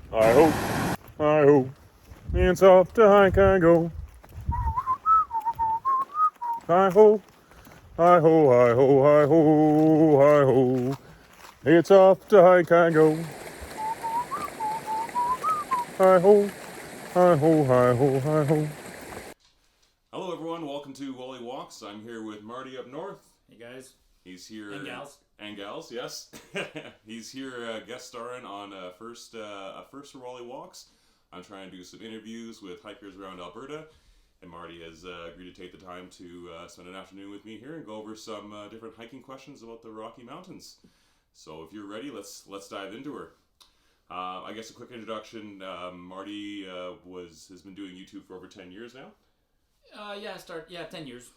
Hi-ho, it's off to hike I go. Hi-ho, hi-ho, hi-ho, hi-ho, hi-ho. It's off to hike I go. Hi-ho, hi-ho, hi-ho, hi-ho. Hello everyone, welcome to Wally Walks. I'm here with Marty up north. Hey guys. He's here. And gals. And gals, yes. He's here guest starring on a first for Wally Walks. I'm trying to do some interviews with hikers around Alberta. And Marty has agreed to take the time to spend an afternoon with me here and go over some different hiking questions about the Rocky Mountains. So if you're ready, let's dive into her. I guess a quick introduction. Marty has been doing YouTube for over 10 years now. 10 years.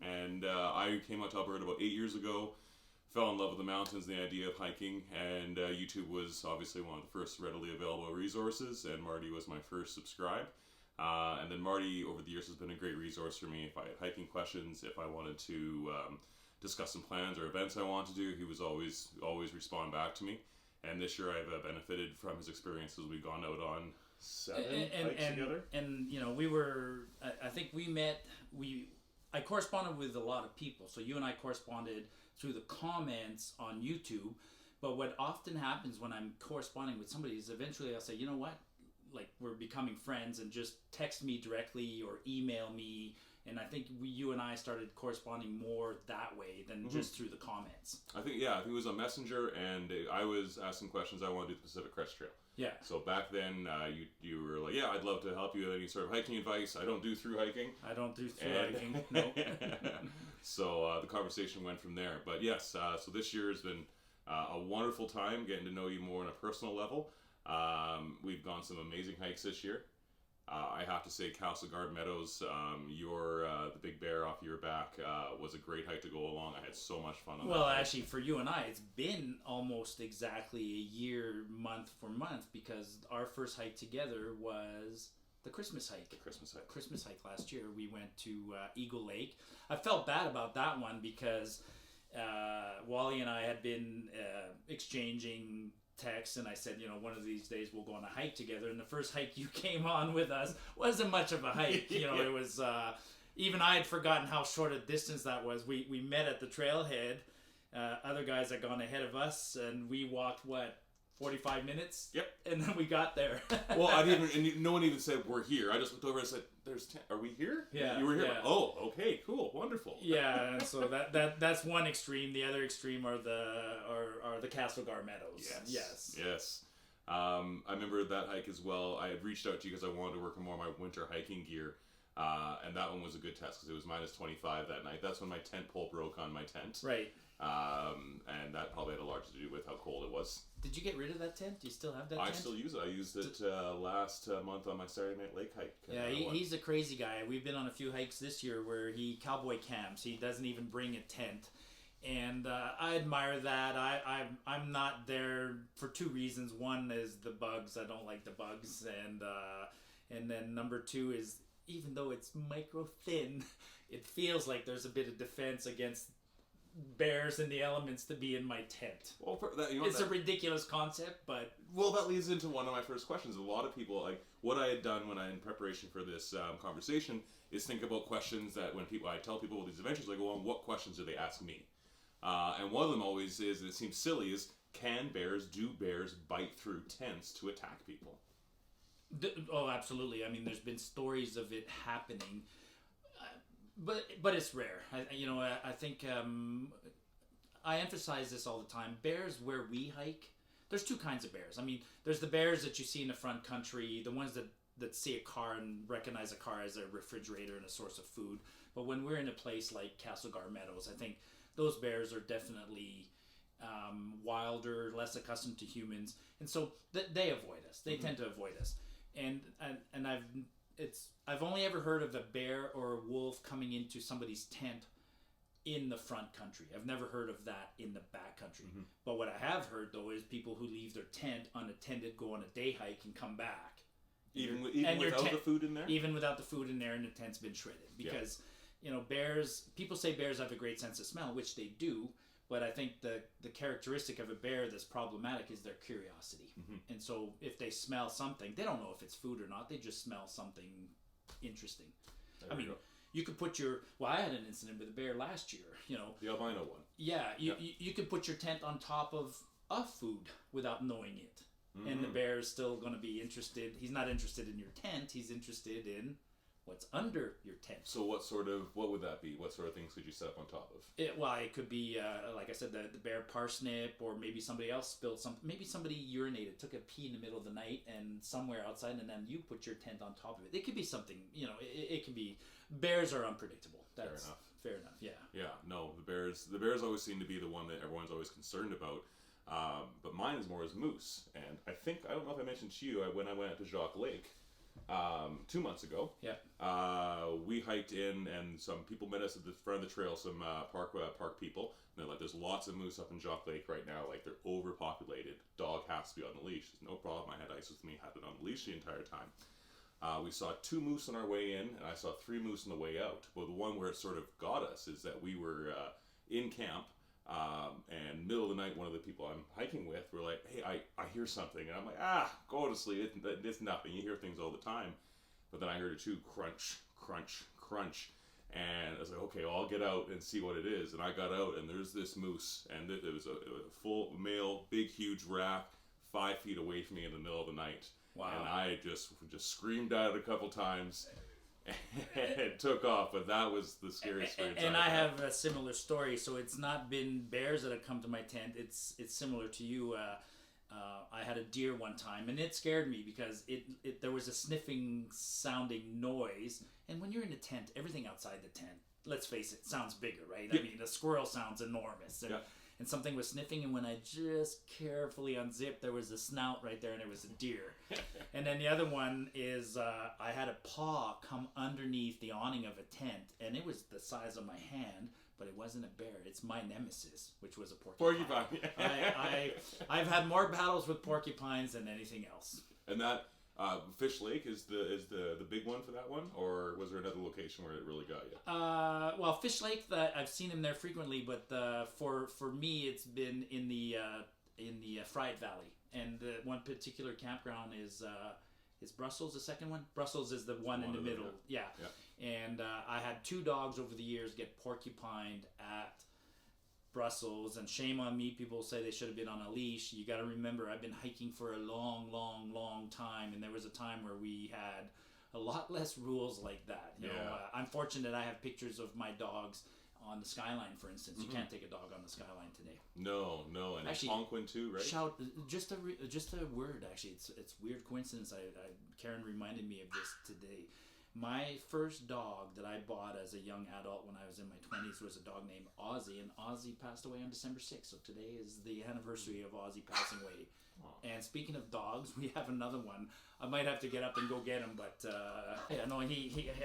And I came out to Alberta about 8 years ago. Fell in love with the mountains and the idea of hiking, and YouTube was obviously one of the first readily available resources, and Marty was my first subscribe. And then Marty, over the years, has been a great resource for me. If I had hiking questions, if I wanted to discuss some plans or events I want to do, he was always respond back to me. And this year I've benefited from his experiences. We've gone out on 7 hikes together. And, you know, I think we met, I corresponded with a lot of people. So you and I corresponded through the comments on YouTube. But what often happens when I'm corresponding with somebody is eventually I'll say, you know what? Like, we're becoming friends, and just text me directly or email me. And I think you and I started corresponding more that way than just through the comments. I think it was a messenger, and I was asking questions. I want to do the Pacific Crest Trail. Yeah. So back then, you were like, yeah, I'd love to help you with any sort of hiking advice. I don't do through hiking. I don't do through hiking. No. So the conversation went from there. But yes, so this year has been a wonderful time getting to know you more on a personal level. We've gone some amazing hikes this year. I have to say, Castlegar Meadows, the Big Bear off your back, was a great hike to go along. I had so much fun on that. Well, actually, for you and I, it's been almost exactly a year, month for month, because our first hike together was the Christmas hike. Christmas hike last year. We went to Eagle Lake. I felt bad about that one because Wally and I had been exchanging texts, and I said, you know, one of these days we'll go on a hike together. And the first hike you came on with us wasn't much of a hike. You know, It was even I had forgotten how short a distance that was. We met at the trailhead. Other guys had gone ahead of us, and we walked 45 minutes. Yep. And then we got there. Well, no one even said we're here. I just looked over and said, "There's 10. Are we here? Yeah. You were here. Yeah. Oh, okay, cool, wonderful." Yeah, and so that's one extreme. The other extreme are the Castlegar Meadows. Yes. I remember that hike as well. I had reached out to you because I wanted to work on more of my winter hiking gear. And that one was a good test because it was minus 25 that night. That's when my tent pole broke on my tent. Right. And that probably had a lot to do with how cold it was. Did you get rid of that tent? Do you still have that tent? I still use it. I used it last month on my Saturday Night Lake hike. Yeah, he's a crazy guy. We've been on a few hikes this year where he cowboy camps. He doesn't even bring a tent. And I admire that. I'm not there for two reasons. One is the bugs. I don't like the bugs. And then number two is, even though it's micro thin, it feels like there's a bit of defense against bears and the elements to be in my tent. Well, it's a ridiculous concept, but... Well, that leads into one of my first questions. A lot of people, like, what I had done in preparation for this conversation is think about questions that when I tell people these adventures, I go on, what questions do they ask me? And one of them always is, and it seems silly, is, do bears bite through tents to attack people? Oh, absolutely. I mean, there's been stories of it happening. But it's rare. I think I emphasize this all the time. Bears where we hike, there's two kinds of bears. I mean, there's the bears that you see in the front country, the ones that see a car and recognize a car as a refrigerator and a source of food. But when we're in a place like Castlegar Meadows, I think those bears are definitely wilder, less accustomed to humans, and so they avoid us. They tend to avoid us. And I've only ever heard of a bear or a wolf coming into somebody's tent in the front country. I've never heard of that in the back country. Mm-hmm. But what I have heard, though, is people who leave their tent unattended, go on a day hike, and come back. Even without the food in there? Even without the food in there, and the tent's been shredded. Because, bears, people say bears have a great sense of smell, which they do, But I think the characteristic of a bear that's problematic is their curiosity. And so if they smell something, they don't know if it's food or not. They just smell something interesting. You could put your... Well, I had an incident with a bear last year, The albino one. Yeah, you could put your tent on top of food without knowing it. And the bear is still going to be interested. He's not interested in your tent. He's interested in what's under your tent. So what would that be? What sort of things could you set up on top of? It could be, like I said, the bear parsnip, or maybe somebody else spilled something. Maybe somebody urinated, took a pee in the middle of the night and somewhere outside, and then you put your tent on top of it. It could be something, it could be... Bears are unpredictable. That's fair enough. Yeah. Yeah. No, the bears always seem to be the one that everyone's always concerned about. But mine is more as moose, and I don't know if I mentioned to you when I went to Jacques Lake 2 months ago. Yeah. We hiked in, and some people met us at the front of the trail. Some park people. And they're like, "There's lots of moose up in Jacques Lake right now. Like, they're overpopulated. Dog has to be on the leash." No problem. I had Ice with me. Had it on the leash the entire time. We saw 2 moose on our way in, and I saw 3 moose on the way out. Well, the one where it sort of got us is that we were in camp, and middle of the night, one of the people I'm hiking with were like, "Hey, I hear something." And I'm like, go to sleep. It's nothing. You hear things all the time. But then I heard it too, crunch, crunch, crunch. And I was like, okay, well, I'll get out and see what it is. And I got out, and there's this moose, and it was a full male, big, huge rack, 5 feet away from me in the middle of the night. Wow. And I just screamed at it a couple times and took off. But that was the scariest experience. And I have a similar story. So it's not been bears that have come to my tent. It's similar to you. I had a deer one time, and it scared me because there was a sniffing sounding noise. And when you're in a tent, everything outside the tent, let's face it, sounds bigger, right? Yeah. I mean, the squirrel sounds enormous. And something was sniffing, and when I just carefully unzipped, there was a snout right there, and it was a deer. And then the other one is I had a paw come underneath the awning of a tent, and it was the size of my hand, but it wasn't a bear. It's my nemesis, which was a porcupine. I've had more battles with porcupines than anything else. And that Fish Lake is the big one for that one, or was there another location where it really got you? Well, Fish Lake, I've seen him there frequently, but for me, it's been in the Fried Valley, and one particular campground is Brussels. The second one, Brussels is the one in the middle. Yeah. And I had 2 dogs over the years get porcupined at Brussels, and shame on me. People say they should have been on a leash. You got to remember, I've been hiking for a long, long, long time, and there was a time where we had a lot less rules like that. You know, I'm fortunate I have pictures of my dogs on the skyline, for instance. You can't take a dog on the skyline today. No, and actually, Tonquin too, right? Just a word. Actually, it's weird coincidence. Karen reminded me of this today. My first dog that I bought as a young adult when I was in my 20s was a dog named Ozzy, and Ozzy passed away on December 6th, so today is the anniversary of Ozzy passing away. Wow. And speaking of dogs, we have another one. I might have to get up and go get him, but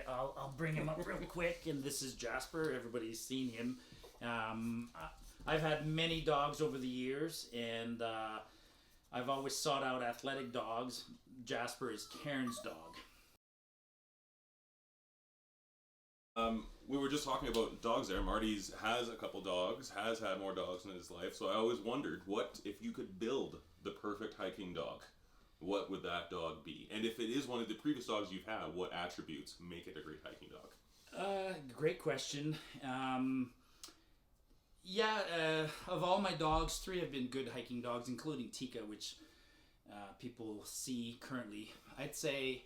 I'll bring him up real quick, and this is Jasper. Everybody's seen him. I've had many dogs over the years, and I've always sought out athletic dogs. Jasper is Karen's dog. We were just talking about dogs there. Marty's has a couple dogs, has had more dogs in his life, so I always wondered, what if you could build the perfect hiking dog? What would that dog be? And if it is one of the previous dogs you've had, what attributes make it a great hiking dog? Great question. Of all my dogs, 3 have been good hiking dogs, including Tika, which people see currently. I'd say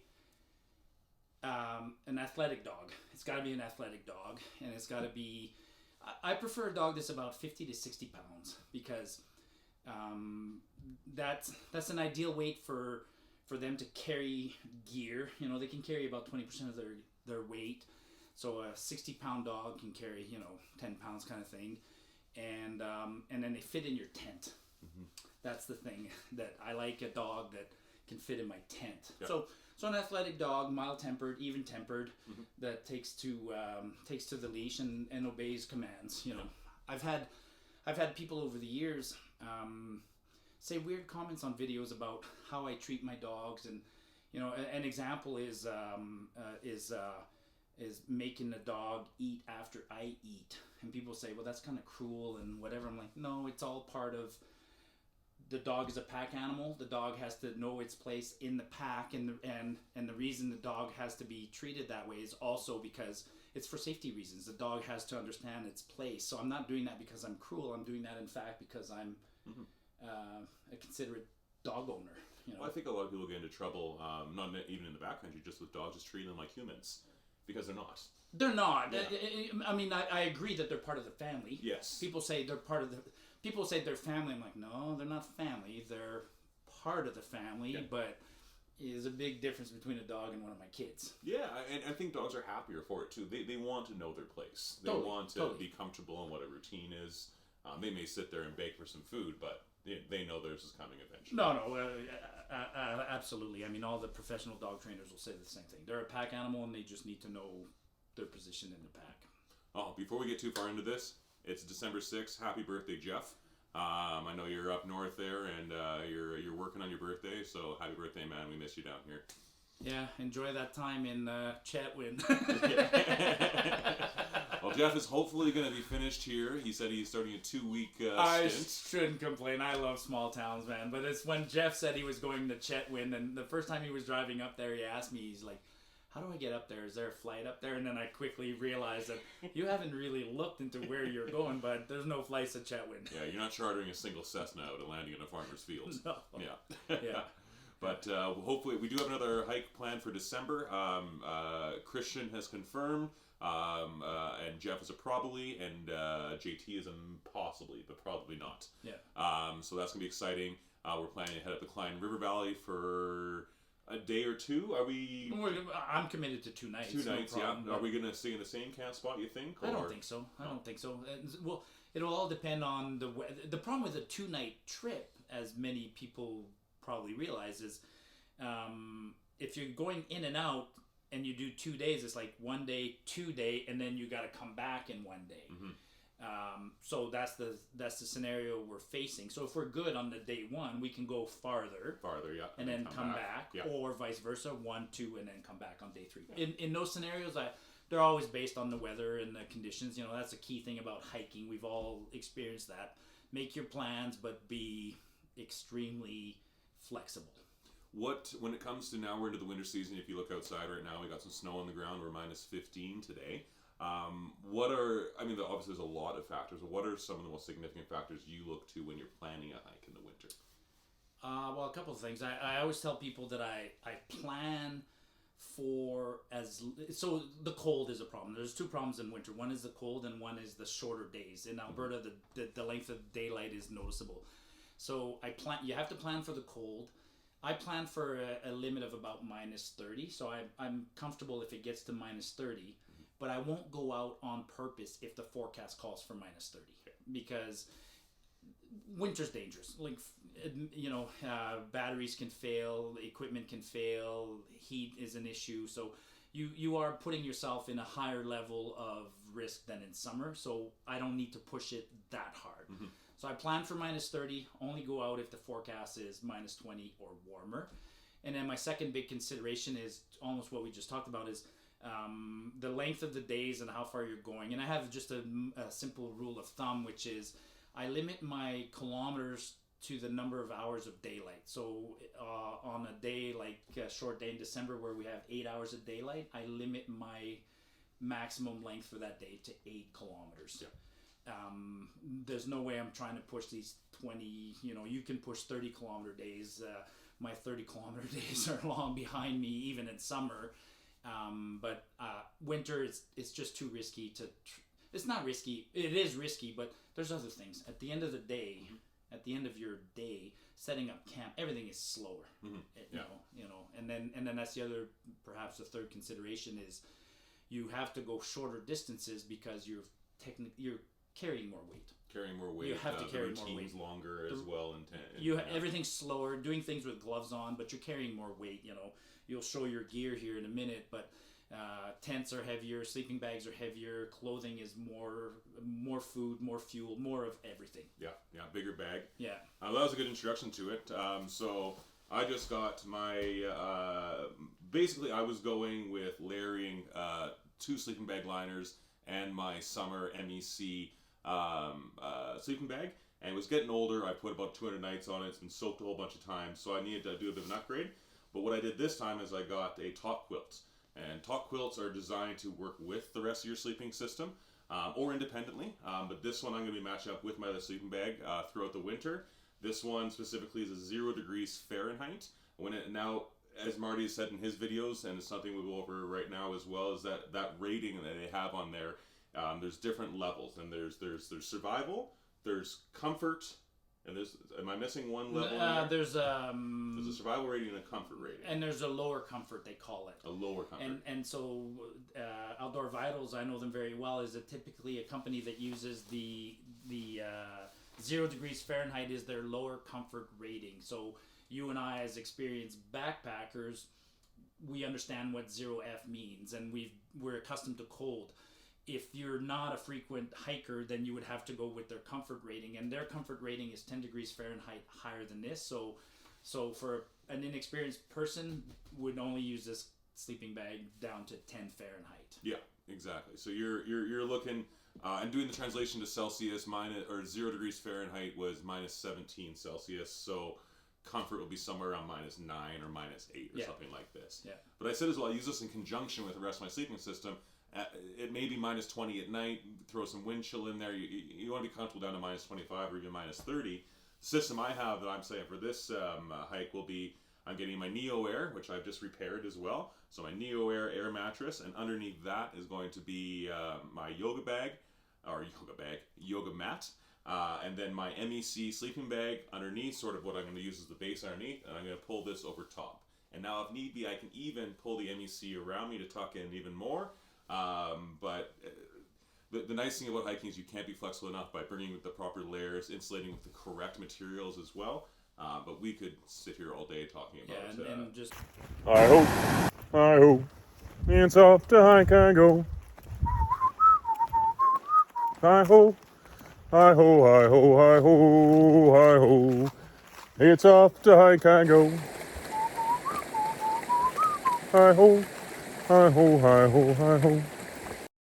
an athletic dog. It's got to be an athletic dog, and it's got to be... I prefer a dog that's about 50 to 60 pounds, because that's an ideal weight for them to carry gear. You know, they can carry about 20% of their weight. So a 60-pound dog can carry, 10 pounds kind of thing. And then they fit in your tent. Mm-hmm. That's the thing, that I like a dog that can fit in my tent. Yep. So an athletic dog, mild-tempered, even-tempered, mm-hmm. that takes to the leash and obeys commands. You know, I've had people over the years say weird comments on videos about how I treat my dogs, and an example is is making the dog eat after I eat. And people say, well, that's kind of cruel and whatever. I'm like, no, it's all part of, the dog is a pack animal. The dog has to know its place in the pack, and the reason the dog has to be treated that way is also because it's for safety reasons. The dog has to understand its place. So I'm not doing that because I'm cruel. I'm doing that, in fact, because I'm a considerate dog owner. You know? Well, I think a lot of people get into trouble, not even in the backcountry, just with dogs, just treating them like humans, because they're not. They're not. Yeah. I mean, I agree that they're part of the family. Yes. People say they're part of the. People say they're family. I'm like, no, they're not family. They're part of the family, but there's a big difference between a dog and one of my kids. Yeah, and I think dogs are happier for it too. They want to know their place. They want to be comfortable in what a routine is. They may sit there and beg for some food, but they know theirs is coming eventually. No, absolutely. I mean, all the professional dog trainers will say the same thing. They're a pack animal, and they just need to know their position in the pack. Oh, before we get too far into this, it's December 6th. Happy birthday, Jeff. I know you're up north there, and you're working on your birthday, so happy birthday, man. We miss you down here. Yeah, enjoy that time in Chetwynd. Well, Jeff is hopefully going to be finished here. He said he's starting a 2-week I stint. shouldn't complain. I love small towns, man. But it's when Jeff said he was going to Chetwynd, and the first time he was driving up there, he asked me, he's like, how do I get up there? Is there a flight up there? And then I quickly realized that you haven't really looked into where you're going, but there's no flights to Chetwynd. Yeah, you're not chartering a single Cessna out and landing in a farmer's field. No. Yeah. But hopefully, we do have another hike planned for December. Christian has confirmed, and Jeff is a probably, and JT is a possibly, but probably not. Yeah. So that's going to be exciting. We're planning to head up the Klein River Valley for a day or two. Are we? I'm committed to 2 nights. 2 nights, no problem, yeah. Are we going to stay in the same camp spot, you think? I don't think so. I don't think so. Well, it'll all depend on the weather. The problem with a 2-night trip, as many people probably realize, is if you're going in and out and you do 2 days, it's like 1 day, 2 day, and then you got to come back in 1 day. Mm-hmm. So that's the scenario we're facing. So if we're good on the day 1, we can go farther, yeah, and then come back. Yeah. Or vice versa, 1, 2, and then come back on day 3. Yeah. In those scenarios, they're always based on the weather and the conditions. You know, that's a key thing about hiking. We've all experienced that. Make your plans, but be extremely flexible. When it comes to now, we're into the winter season. If you look outside right now, we got some snow on the ground. We're minus 15 today. Obviously there's a lot of factors. What are some of the most significant factors you look to when you're planning a hike in the winter? Well, a couple of things. I always tell people that I plan for so the cold is a problem. There's 2 problems in winter. One is the cold, and one is the shorter days. In Alberta, the length of daylight is noticeable. So you have to plan for the cold. I plan for a limit of about minus 30, so I'm comfortable if it gets to minus 30, but I won't go out on purpose if the forecast calls for minus 30, because winter's dangerous. Like, batteries can fail, equipment can fail, heat is an issue, so you are putting yourself in a higher level of risk than in summer, so I don't need to push it that hard. Mm-hmm. So I plan for minus 30, only go out if the forecast is minus 20 or warmer. And then my second big consideration is almost what we just talked about, is the length of the days and how far you're going. And I have just a simple rule of thumb, which is I limit my kilometers to the number of hours of daylight. So on a day like a short day in December where we have 8 hours of daylight, I limit my maximum length for that day to 8 kilometers. Yeah. There's no way I'm trying to push these 20, you can push 30 kilometer days. My 30 kilometer days are long behind me, even in summer. But winter, it's just too risky it's not risky. It is risky, but there's other things. At the end of the day, at the end of your day, setting up camp, everything is slower. Mm-hmm. And then that's perhaps the third consideration is you have to go shorter distances because you're carrying more weight. You have to carry more weight. The routine's longer as well. Everything's slower. Doing things with gloves on, but you're carrying more weight. You'll show your gear here in a minute, but tents are heavier, sleeping bags are heavier, clothing is more food, more fuel, more of everything. Yeah, bigger bag. Yeah. That was a good introduction to it. So I just got my. Basically, I was going with layering 2 sleeping bag liners and my summer MEC sleeping bag. And it was getting older. I put about 200 nights on it. It's been soaked a whole bunch of times, so I needed to do a bit of an upgrade. But what I did this time is I got a top quilt. And top quilts are designed to work with the rest of your sleeping system, or independently. But this one I'm going to be matching up with my other sleeping bag throughout the winter. This one specifically is a 0 degrees Fahrenheit. Now, as Marty has said in his videos, and it's something we'll go over right now as well, is that rating that they have on there. There's different levels, and there's survival, there's comfort, and am I missing one level? There's a survival rating and a comfort rating. And there's a lower comfort, they call it. A lower comfort. And so Outdoor Vitals, I know them very well, is typically a company that uses the 0 degrees Fahrenheit is their lower comfort rating. So you and I, as experienced backpackers, we understand what 0F means, and we're accustomed to cold. If you're not a frequent hiker, then you would have to go with their comfort rating, and their comfort rating is 10 degrees Fahrenheit higher than this. So for an inexperienced person, would only use this sleeping bag down to 10 Fahrenheit. Yeah, exactly. So you're looking and doing the translation to Celsius, 0 degrees Fahrenheit was minus 17 Celsius. So comfort will be somewhere around minus 9 or minus 8 or something like this. Yeah. But I said as well, I use this in conjunction with the rest of my sleeping system. It may be minus 20 at night, throw some wind chill in there. You want to be comfortable down to minus 25 or even minus 30. The system I have that I'm saying for this hike will be, I'm getting my Neo Air, which I've just repaired as well. So my Neo Air mattress, and underneath that is going to be my yoga mat. And then my MEC sleeping bag underneath, sort of what I'm going to use as the base underneath, and I'm going to pull this over top. And now if need be, I can even pull the MEC around me to tuck in even more. But the nice thing about hiking is you can't be flexible enough by bringing with the proper layers, insulating with the correct materials as well. But we could sit here all day talking about and just... I hope, it's off to hike I go. I hope, it's off to hike I go. I hope.